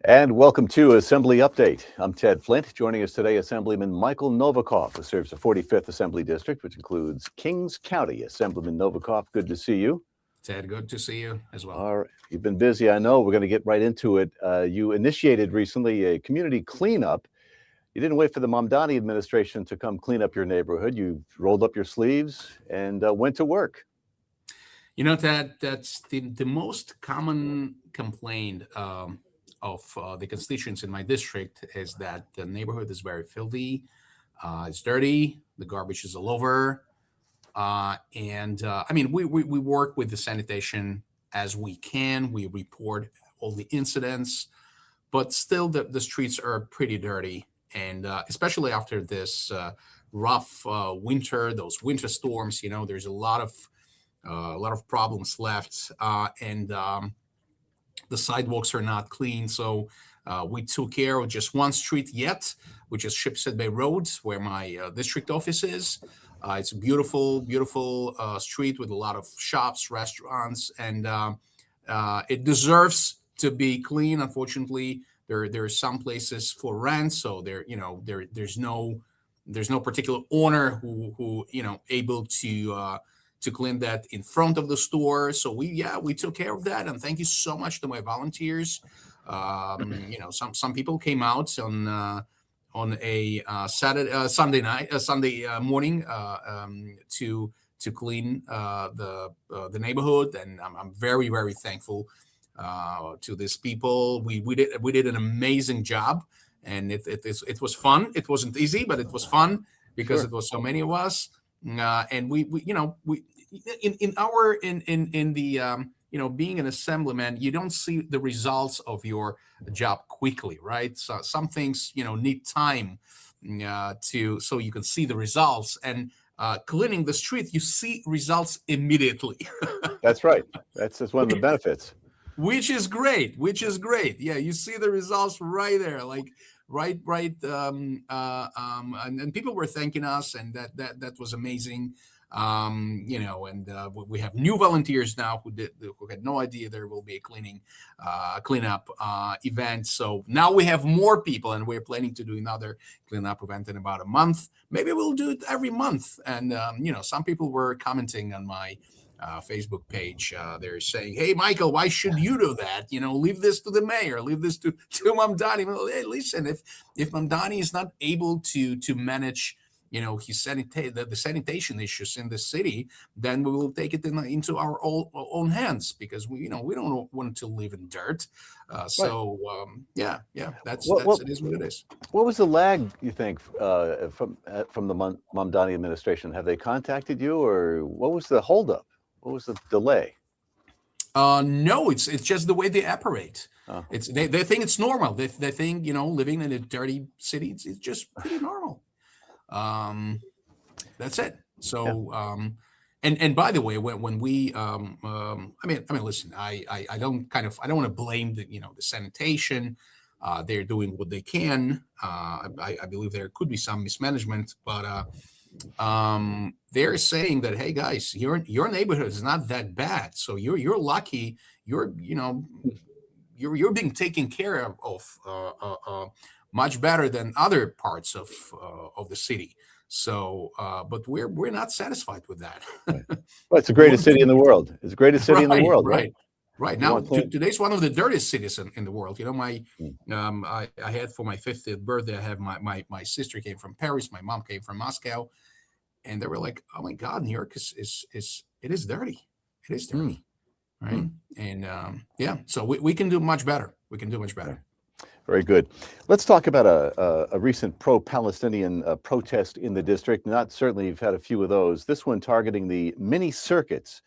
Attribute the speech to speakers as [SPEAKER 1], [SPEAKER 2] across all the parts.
[SPEAKER 1] And welcome to Assembly Update. I'm Ted Flint. Joining us today, Assemblyman Michael Novikov, who serves the 45th Assembly District, which includes Kings County. Assemblyman Novikov, good to see you.
[SPEAKER 2] Ted, good to see you as well.
[SPEAKER 1] All right. You've been busy, I know. We're going to get right into it. You initiated recently a community cleanup. You didn't wait for the Mamdani administration to come clean up your neighborhood. You rolled up your sleeves and went to work.
[SPEAKER 2] You know, Ted, that's the most common complaint of the constituents in my district is that the neighborhood is very filthy, it's dirty, the garbage is all over. I mean, we work with the sanitation as we can. We report all the incidents, but still the streets are pretty dirty. And especially after this rough winter, those winter storms, you know, there's a lot of problems left, and the sidewalks are not clean. So we took care of just one street yet, which is Shipstead Bay Road, where my district office is. It's a beautiful, beautiful street with a lot of shops, restaurants, and it deserves to be clean. Unfortunately, there are some places for rent, so there's no particular owner who able to clean that in front of the store. So we took care of that, and thank you so much to my volunteers. Some people came out on a Sunday morning to clean the neighborhood, and I'm very, very thankful to these people. We did an amazing job, and it was fun. It wasn't easy, but it was fun because
[SPEAKER 1] Sure.
[SPEAKER 2] it was so many of us. And we in the being an assemblyman, you don't see the results of your job quickly, right? So some things need time so you can see the results. And cleaning the street, you see results immediately.
[SPEAKER 1] That's right. That's one of the benefits.
[SPEAKER 2] Which is great. Yeah, you see the results right there, like right. And people were thanking us, and that was amazing. We have new volunteers now who had no idea there will be a cleanup event. So now we have more people, and we're planning to do another cleanup event in about a month. Maybe we'll do it every month. And some people were commenting on my Facebook page. They're saying, "Hey, Michael, why should you do that? Leave this to the mayor. Leave this to Mamdani." Well, hey, listen, if Mamdani is not able to manage, the sanitation issues in the city, then we will take it into our own hands, because we don't want to live in dirt. That's it is what it is.
[SPEAKER 1] What was the lag, you think, from the Mamdani administration? Have they contacted you, or what was the holdup? What was the delay?
[SPEAKER 2] No, it's just the way they operate.
[SPEAKER 1] Oh.
[SPEAKER 2] They think it's normal. They think living in a dirty city, it's just pretty normal. That's it. So and by the way, when we listen, I don't want to blame the sanitation. They're doing what they can. I believe there could be some mismanagement, but they're saying that, hey guys, your neighborhood is not that bad, so you're lucky. You're being taken care of much better than other parts of the city. So, but we're not satisfied with that.
[SPEAKER 1] Well, it's the greatest city in the world. It's the greatest city in the world, right?
[SPEAKER 2] Right now, today's one of the dirtiest cities in the world. I had for my 50th birthday, I have my sister came from Paris, my mom came from Moscow, and they were like, "Oh my God, New York is dirty. It is dirty." Right? And so we can do much better. We can do much better.
[SPEAKER 1] Very good. Let's talk about a recent pro-Palestinian protest in the district. Certainly you've had a few of those. This one targeting the mini circuits,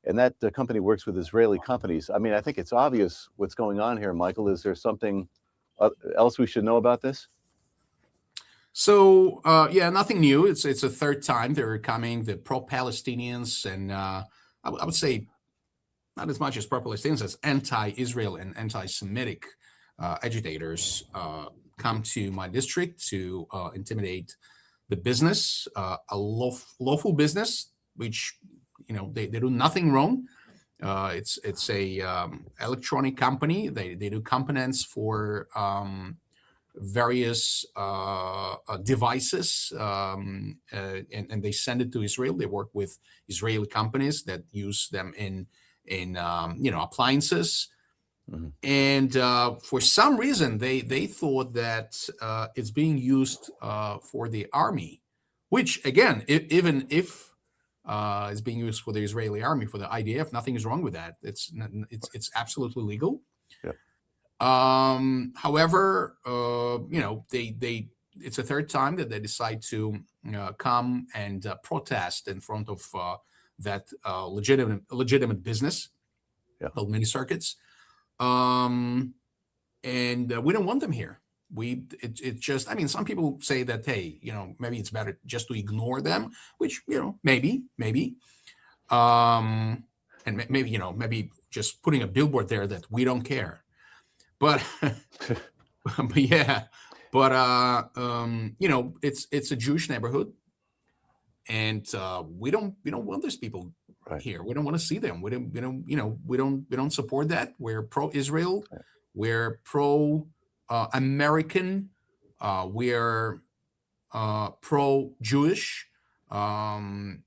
[SPEAKER 1] and that company works with Israeli companies. I mean, I think it's obvious what's going on here, Michael. Is there something else we should know about this?
[SPEAKER 2] So nothing new. It's a third time they're coming, the pro-Palestinians, and I would say not as much as pro-Palestinians as anti-Israel and anti-Semitic agitators come to my district to intimidate the business, a lawful business, which they do nothing wrong. It's a electronic company. They do components for various devices, and they send it to Israel. They work with Israeli companies that use them in appliances.
[SPEAKER 1] Mhm.
[SPEAKER 2] And for some reason, they thought that it's being used for the army, which again, even if it's being used for the Israeli army, for the IDF, nothing is wrong with that. It's absolutely legal.
[SPEAKER 1] Yeah.
[SPEAKER 2] However, they it's a third time that they decide to come and protest in front of that legitimate business
[SPEAKER 1] Yeah.
[SPEAKER 2] called mini circuits. And we don't want them here. It just, I mean, some people say that, hey, maybe it's better just to ignore them, which, maybe. And maybe just putting a billboard there that we don't care. But, but yeah, but it's a Jewish neighborhood, and we don't want these people
[SPEAKER 1] Right.
[SPEAKER 2] here. We don't want to see them. We don't support that. We're pro-Israel.
[SPEAKER 1] Right.
[SPEAKER 2] We're pro-American. We're pro-Jewish. And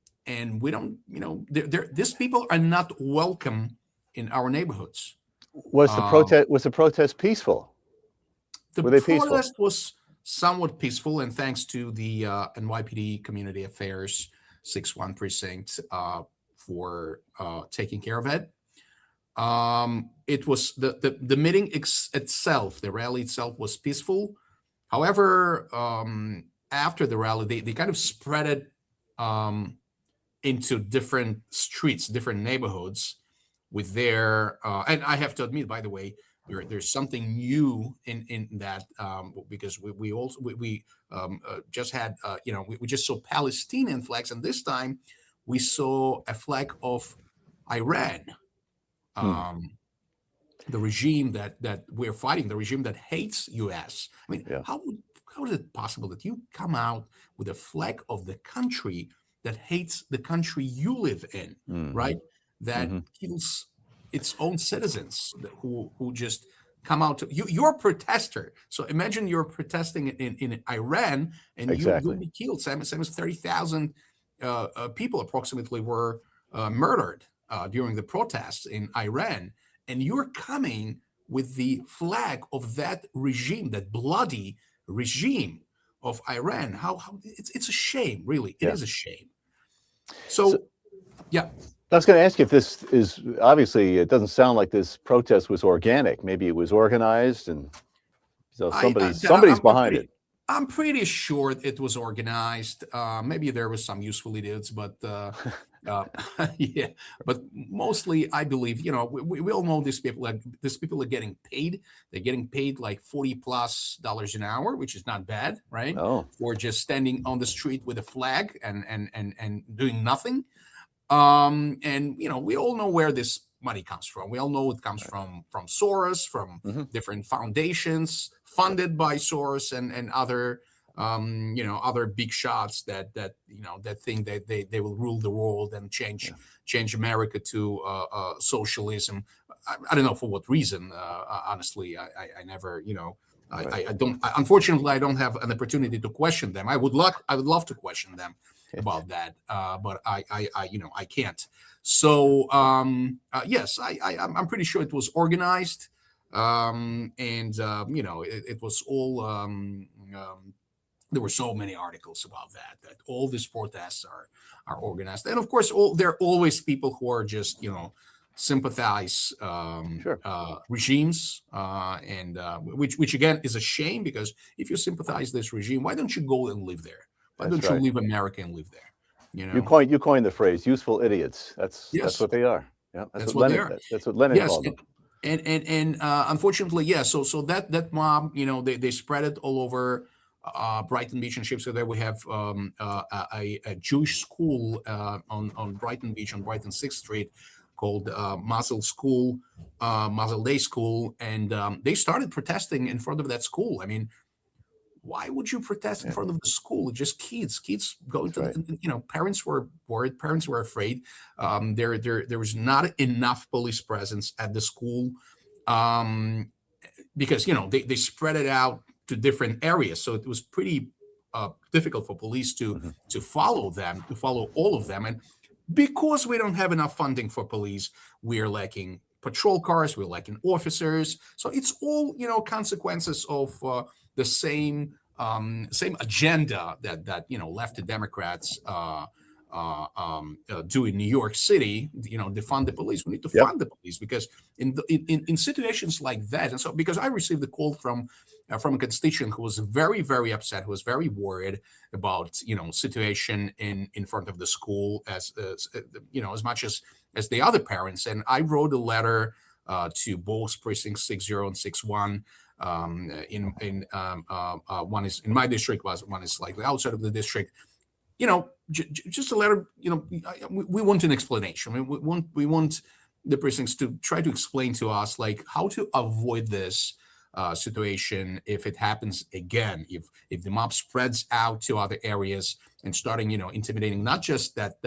[SPEAKER 2] we don't, these people are not welcome in our neighborhoods.
[SPEAKER 1] Was the protest peaceful?
[SPEAKER 2] The
[SPEAKER 1] Were they peaceful?
[SPEAKER 2] protest was somewhat peaceful, and thanks to the NYPD Community Affairs 6-1 precinct for taking care of it. It was the meeting itself, the rally itself was peaceful. However, after the rally, they kind of spread it into different streets, different neighborhoods with their, and I have to admit, by the way, there's something new in that, because we also just had we just saw Palestinian flags, and this time we saw a flag of Iran, the regime that we're fighting, the regime that hates U.S. I mean,
[SPEAKER 1] Yeah.
[SPEAKER 2] how is it possible that you come out with a flag of the country that hates the country you live in, right? That kills its own citizens who just come out to you're a protester. So imagine you're protesting in Iran, and
[SPEAKER 1] Exactly.
[SPEAKER 2] you'll be killed. Same as 30,000 people approximately were murdered during the protests in Iran, and you're coming with the flag of that regime, that bloody regime of Iran. How it's a shame, really. It
[SPEAKER 1] Yeah.
[SPEAKER 2] is a shame. So yeah.
[SPEAKER 1] I was going to ask you if this is, obviously, it doesn't sound like this protest was organic. Maybe it was organized, and so somebody's behind it.
[SPEAKER 2] I'm pretty sure it was organized. Maybe there was some useful idiots, but yeah. But mostly, I believe, we all know these people are getting paid. They're getting paid like $40+ an hour, which is not bad, right?
[SPEAKER 1] Oh,
[SPEAKER 2] For just standing on the street with a flag and doing nothing. And we all know where this money comes from. We all know it comes from Soros, from different foundations funded by Soros and other other big shots that think that they will rule the world and change America to socialism. I don't know for what reason. Honestly, I never I don't. Unfortunately, I don't have an opportunity to question them. I would love to question them about that, but I can't. So yes, I'm pretty sure it was organized, and it was all. There were so many articles about that all these protests are organized, and of course, there are always people who are just sympathize regimes, and which again is a shame, because if you sympathize this regime, why don't you go and live there? Why don't you leave America and live there?
[SPEAKER 1] You coined the phrase "useful idiots." That's what they are. Yeah, that's what Lenin. That's what Lenin called them.
[SPEAKER 2] And unfortunately, yeah. So that mob, they spread it all over Brighton Beach and Ships. So there we have a Jewish school on Brighton Beach, on Brighton 6th Street, called Mazel Day School, and they started protesting in front of that school. I mean, why would you protest in
[SPEAKER 1] Yeah.
[SPEAKER 2] front of the school? Just kids going
[SPEAKER 1] That's
[SPEAKER 2] to
[SPEAKER 1] right.
[SPEAKER 2] the, parents were worried, parents were afraid. There was not enough police presence at the school, um, because they spread it out to different areas, so it was pretty difficult for police
[SPEAKER 1] Mhm.
[SPEAKER 2] to follow them, to follow all of them. And because we don't have enough funding for police, we're lacking patrol cars, we're lacking officers. So it's all consequences of the same agenda that lefty Democrats do in New York City. Defund the police. We need to
[SPEAKER 1] Yep.
[SPEAKER 2] fund the police, because in situations like that. And so, because I received a call from a constituent who was very, very upset, who was very worried about situation in front of the school, as much as the other parents. And I wrote a letter to both precincts 60 and 61. One is in my district, one is slightly outside of the district. Just a letter. We want an explanation. I mean, we want the precincts to try to explain to us, like, how to avoid this situation if it happens again. If the mob spreads out to other areas and starting, intimidating not just that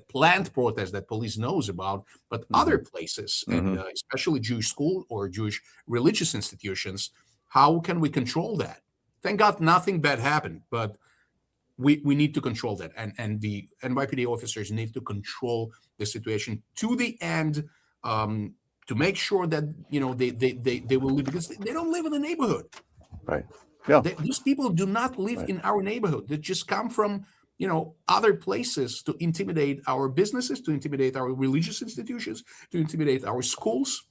[SPEAKER 2] planned protest that police knows about, but other places, and especially Jewish school or Jewish religious institutions. How can we control that? Thank God nothing bad happened, but we need to control that, and the NYPD officers need to control the situation to the end, to make sure that they will live, because they don't live in the neighborhood.
[SPEAKER 1] Right. Yeah.
[SPEAKER 2] These people do not live in our neighborhood. They just come from other places to intimidate our businesses, to intimidate our religious institutions, to intimidate our schools,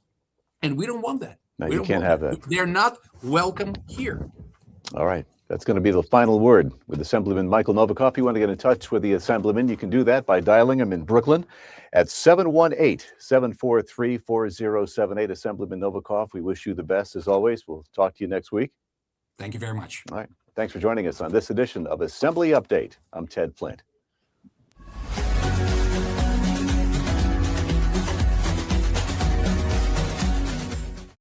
[SPEAKER 2] and we don't want that.
[SPEAKER 1] No, you can't have that.
[SPEAKER 2] They're not welcome here.
[SPEAKER 1] All right. That's going to be the final word with Assemblyman Michael Novikov. If you want to get in touch with the Assemblyman, you can do that by dialing him in Brooklyn at 718-743-4078. Assemblyman Novikov, we wish you the best as always. We'll talk to you next week.
[SPEAKER 2] Thank you very much.
[SPEAKER 1] All right. Thanks for joining us on this edition of Assembly Update. I'm Ted Flint.